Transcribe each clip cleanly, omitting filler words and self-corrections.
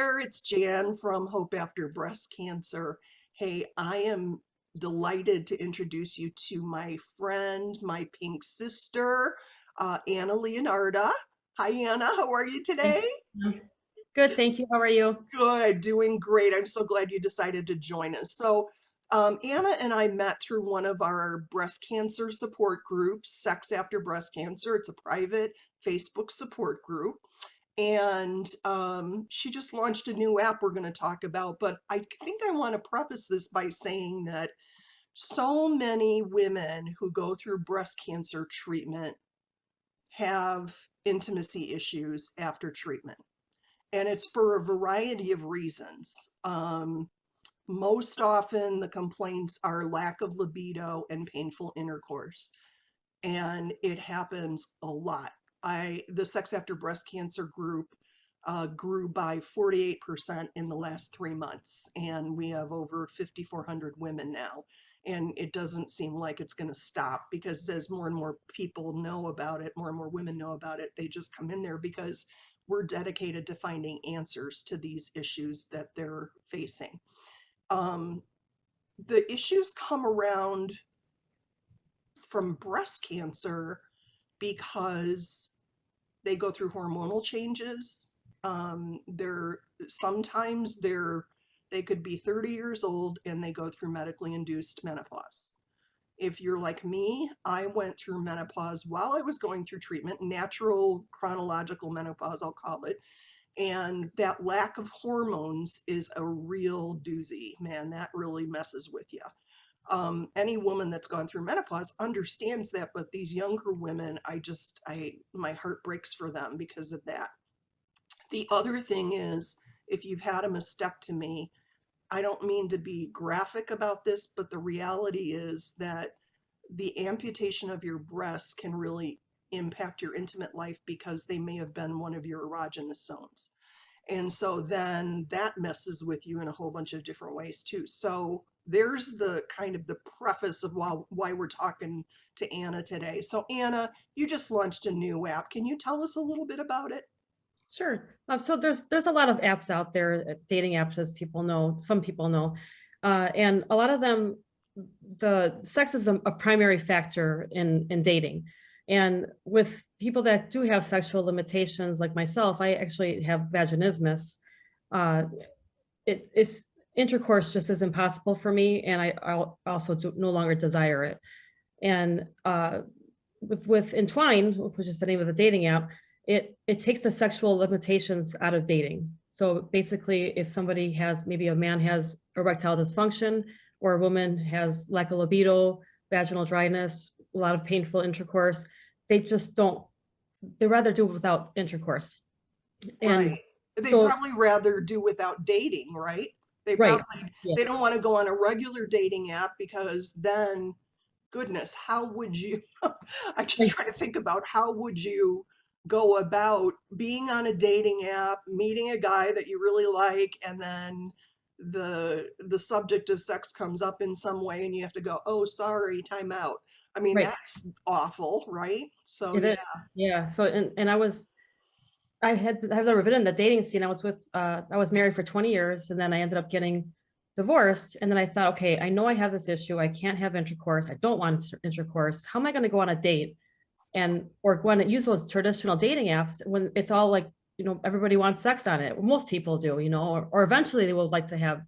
there, it's Jan from Hope After Breast Cancer. Hey, I am delighted to introduce you to my friend, my pink sister, Anna Leonarda. Hi, Anna. How are you Thank today? you. Good, thank you. How are you? Good, doing great. I'm so glad you decided to join us. So, Anna and I met through one of our breast cancer support groups, Sex After Breast Cancer. It's a private Facebook support group. And she just launched a new app we're going to talk about. But I think I want to preface this by saying that so many women who go through breast cancer treatment have intimacy issues after treatment. And it's for a variety of reasons. Most often, the complaints are lack of libido and painful intercourse. And it happens a lot. The Sex After Breast Cancer group grew by 48% in the last 3 months, and we have over 5,400 women now. And it doesn't seem like it's going to stop, because as more and more people know about it, more and more women know about it, they just come in there because we're dedicated to finding answers to these issues that they're facing. Um, the issues come around from breast cancer because they go through hormonal changes. They're sometimes they could be 30 years old and they go through medically induced menopause. If you're like me, I went through menopause while I was going through treatment, natural chronological menopause, I'll call it. And that lack of hormones is a real doozy, man. That really messes with you. Any woman that's gone through menopause understands that, but these younger women, my heart breaks for them because of that. The other thing is, if you've had a mastectomy, I don't mean to be graphic about this, but the reality is that the amputation of your breasts can really impact your intimate life because they may have been one of your erogenous zones. And so then that messes with you in a whole bunch of different ways too. So there's the kind of the preface of why we're talking to Anna today. So Anna, you just launched a new app. Can you tell us a little bit about it? Sure. So there's a lot of apps out there, dating apps, as people know, some people know, and a lot of them, the sex is a primary factor in dating. And with people that do have sexual limitations, like myself, I actually have vaginismus. Uh, it is intercourse just is impossible for me, and I also no longer desire it. And with Entwine, which is the name of the dating app, it takes the sexual limitations out of dating. So basically, if somebody has, maybe a man has erectile dysfunction, or a woman has lack of libido, vaginal dryness, a lot of painful intercourse, they just don't, they rather do it without intercourse. And Right. They'd so, probably rather do without dating, right? They right. probably Yeah. they don't want to go on a regular dating app because then, goodness, how would you I just try to think about how would you go about being on a dating app, meeting a guy that you really like, and then the subject of sex comes up in some way and you have to go, "Oh, sorry, time out." I mean, Right. that's awful, right? So It yeah. is. Yeah. So, and I've never been in the dating scene. I was married for 20 years, and then I ended up getting divorced. And then I thought, okay, I know I have this issue. I can't have intercourse. I don't want intercourse. How am I going to go on a date and, or go on and use those traditional dating apps when it's all like, everybody wants sex on it. Well, most people do, or eventually they would like to have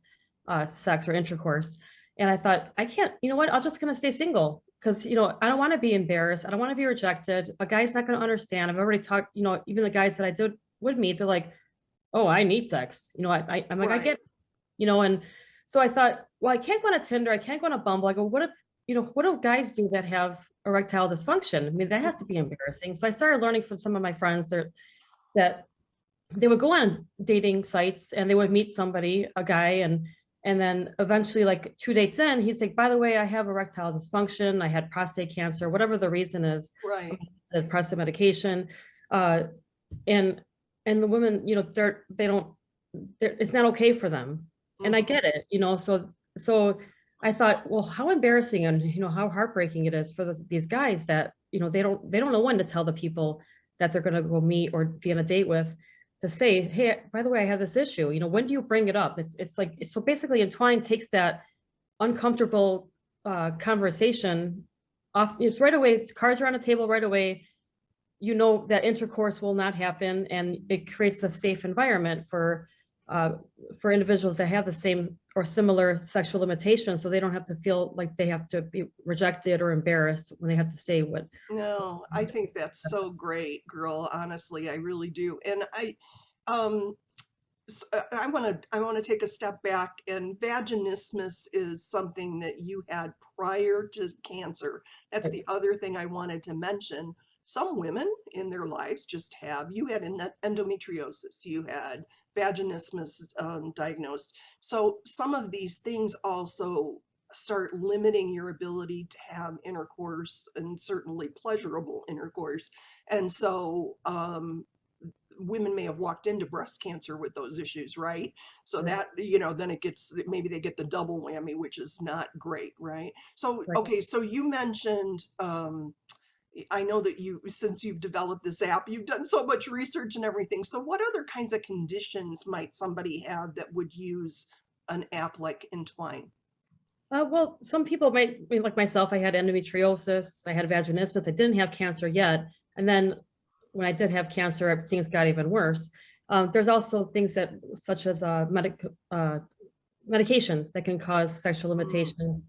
sex or intercourse. And I thought, I can't, you know what? I'm just going to stay single because, I don't want to be embarrassed. I don't want to be rejected. A guy's not going to understand. I've already talked, even the guys that I did would meet, they're like, oh, I need sex. I'm like, I Right. get, and so I thought, well, I can't go on a Tinder. I can't go on a Bumble. I go, what do guys do that have erectile dysfunction? I mean, that has to be embarrassing. So I started learning from some of my friends that they would go on dating sites and they would meet somebody, a guy, and then eventually, like 2 dates in, he's like, by the way, I have erectile dysfunction. I had prostate cancer, whatever the reason is, Right. the prostate medication. Uh, and the women, they don't, it's not okay for them. And I Hmm. get it, so I thought, well, how embarrassing and how heartbreaking it is for these guys that they don't know when to tell the people that they're going to go meet or be on a date with, to say, hey, by the way, I have this issue. You know, when do you bring it up? It's like, so basically Entwine takes that uncomfortable conversation off. It's right away, it's cards are on the table right away. You know that intercourse will not happen, and it creates a safe environment for individuals that have the same or similar sexual limitations, so they don't have to feel like they have to be rejected or embarrassed when they have to say what. No, I think that's so great, girl. Honestly, I really do. And um, I want to take a step back. And vaginismus is something that you had prior to cancer. That's the other thing I wanted to mention. Some women in their lives just have. You had endometriosis. You had vaginismus diagnosed. So some of these things also start limiting your ability to have intercourse, and certainly pleasurable intercourse. And so women may have walked into breast cancer with those issues, right? So Right. that, then it gets, maybe they get the double whammy, which is not great, right? So, Right. okay, so you mentioned, I know that since you've developed this app, you've done so much research and everything. So what other kinds of conditions might somebody have that would use an app like Entwine? Well, some people might, I mean, like myself, I had endometriosis, I had vaginismus, I didn't have cancer yet. And then when I did have cancer, things got even worse. There's also things that, such as medications that can cause sexual Mm, limitations,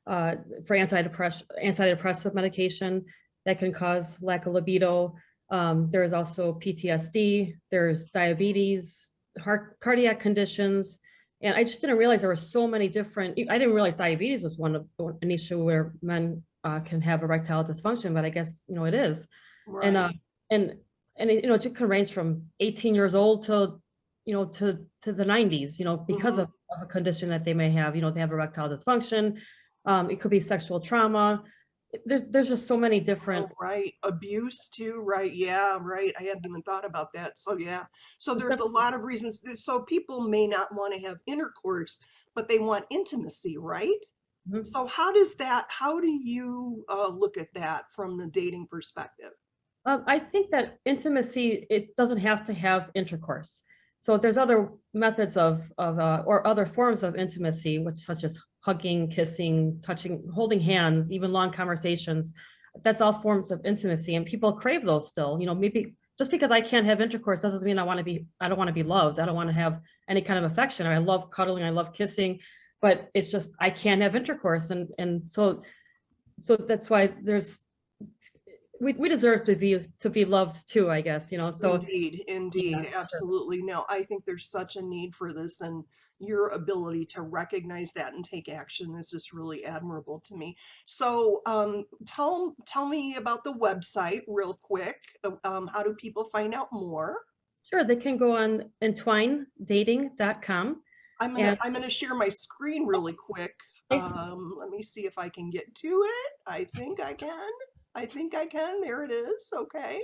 for antidepressive medication that can cause lack of libido. There's also PTSD, there's diabetes, cardiac conditions. And I just didn't realize there were so many different, I didn't realize diabetes was an issue where men can have erectile dysfunction, but I guess, it is. And, right. and, it just can range from 18 years old to, to the 90s, because Hmm. of a condition that they may have, they have erectile dysfunction. It could be sexual trauma. There's just so many different. Oh, right. Abuse too, right? Yeah, right. I hadn't even thought about that. So yeah. So there's a lot of reasons. So people may not want to have intercourse, but they want intimacy, right? Mhm. So how do you look at that from the dating perspective? I think that intimacy, it doesn't have to have intercourse. So there's other methods or other forms of intimacy, which such as hugging, kissing, touching, holding hands, even long conversations. That's all forms of intimacy, and people crave those still. Maybe just because I can't have intercourse doesn't mean I don't want to be loved. I don't want to have any kind of affection. I love cuddling, I love kissing, but it's just I can't have intercourse, and so that's why we deserve to be loved too, I guess, so Indeed, yeah, indeed, sure. absolutely. No, I think there's such a need for this, and your ability to recognize that and take action is just really admirable to me. So, tell me about the website real quick. How do people find out more? Sure, they can go on entwinedating.com. And I'm gonna share my screen really quick. okay, Let me see if I can get to it. I think I can. I think I can. There it is. Okay.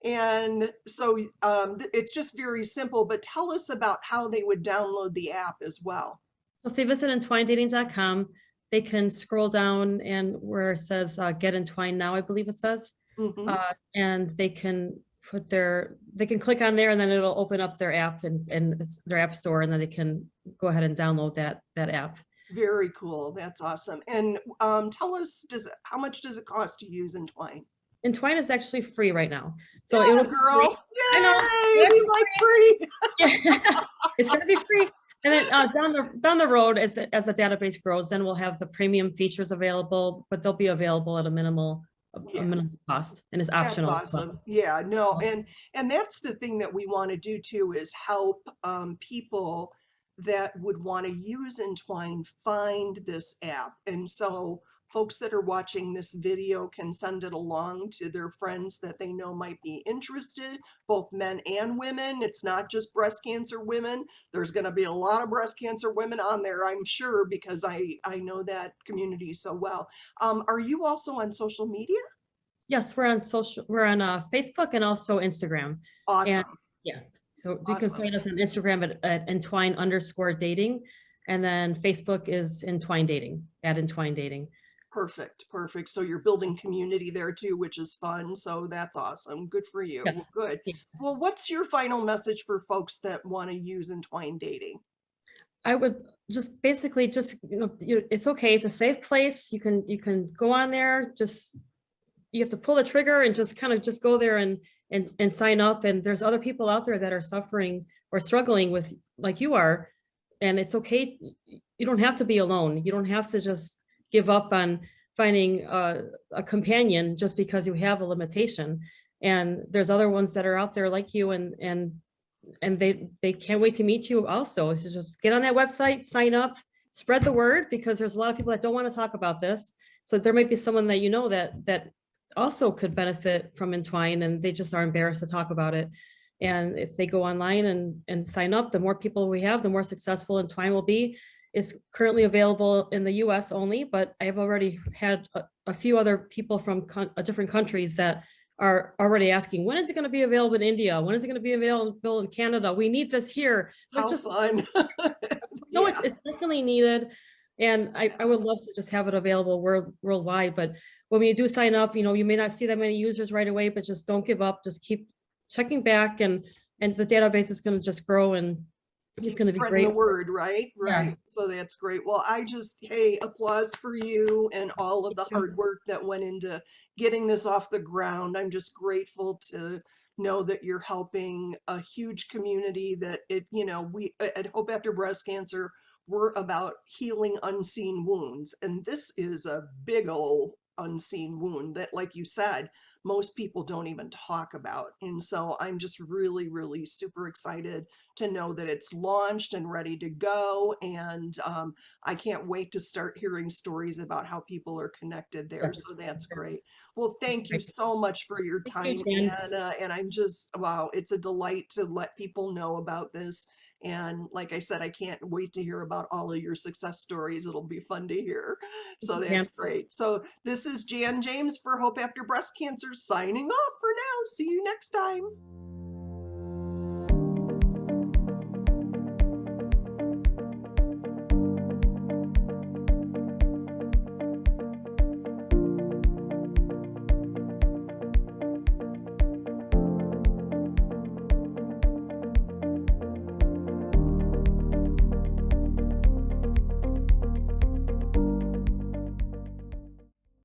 And so it's just very simple, but tell us about how they would download the app as well. so if they visit entwinedating.com, they can scroll down and where it says get entwined now, I believe it says, Hmm. and they can click on there, and then it'll open up their app and it's their app store, and then they can go ahead and download that app. Very cool. That's awesome. And tell us, how much does it cost to use Entwine? Entwine is actually free right now, so it will Yeah, be free. girl. I know. Yay! It'll We be like free. free. Yeah, it's going to be free. And then down the road, as the database grows, then we'll have the premium features available, but they'll be available at a Yeah. minimal cost, and it's That's optional as awesome. well. Yeah, no, and that's the thing that we want to do too, is help people that would want to use Entwine find this app. And so folks that are watching this video can send it along to their friends that they know might be interested, both men and women. It's not just breast cancer women. There's going to be a lot of breast cancer women on there, I'm sure, because I know that community so well. Are you also on social media? Yes, we're on Facebook and also Instagram. And Awesome. yeah, so you can Awesome. find us on Instagram at entwine_dating. And then Facebook is entwine dating, at entwine dating. Perfect, perfect. So you're building community there too, which is fun. So that's awesome. Good for you. Yes. Well, good. Yeah. Well, what's your final message for folks that want to use Entwine dating? I would just basically just, it's okay. It's a safe place. You can go on there. Just you have to pull the trigger and just kind of just go there and sign up. And there's other people out there that are suffering or struggling with like you are. And it's okay. You don't have to be alone. You don't have to just give up on finding a companion just because you have a limitation. And there's other ones that are out there like you, and they can't wait to meet you also. So just get on that website, sign up, spread the word, because there's a lot of people that don't want to talk about this. So there might be someone that you know that also could benefit from Entwine, and they just are embarrassed to talk about it. And if they go online and sign up, the more people we have, the more successful Entwine will be. It's currently available in the US only, but I have already had a few other people from different countries that are already asking, when is it going to be available in India? When is it going to be available in Canada? We need this here. Like, How just fun. no, Yeah. it's definitely needed. And I would love to just have it available worldwide. But when you do sign up, you may not see that many users right away, but just don't give up. Just keep checking back, and the database is going to just grow, and it's Keep going to be spreading the great. word, right? Yeah. Right. So that's great. Well, hey, applause for you and all of Thank the you. hard work that went into getting this off the ground. I'm just grateful to know that you're helping a huge community that we at Hope After Breast Cancer, we're about healing unseen wounds. And this is a big old unseen wound that, like you said, most people don't even talk about. And so I'm just really, really super excited to know that it's launched and ready to go. And I can't wait to start hearing stories about how people are connected there. Yes. So that's great. Well, That's thank you great. so much for your Thank you, time, Jan. Anna. And I'm just, wow, it's a delight to let people know about this. And like I said, I can't wait to hear about all of your success stories. It'll be fun to hear. Thank So you, that's Jan. great. So this is Jan James for Hope After Breast Cancer signing off for now. See you next time.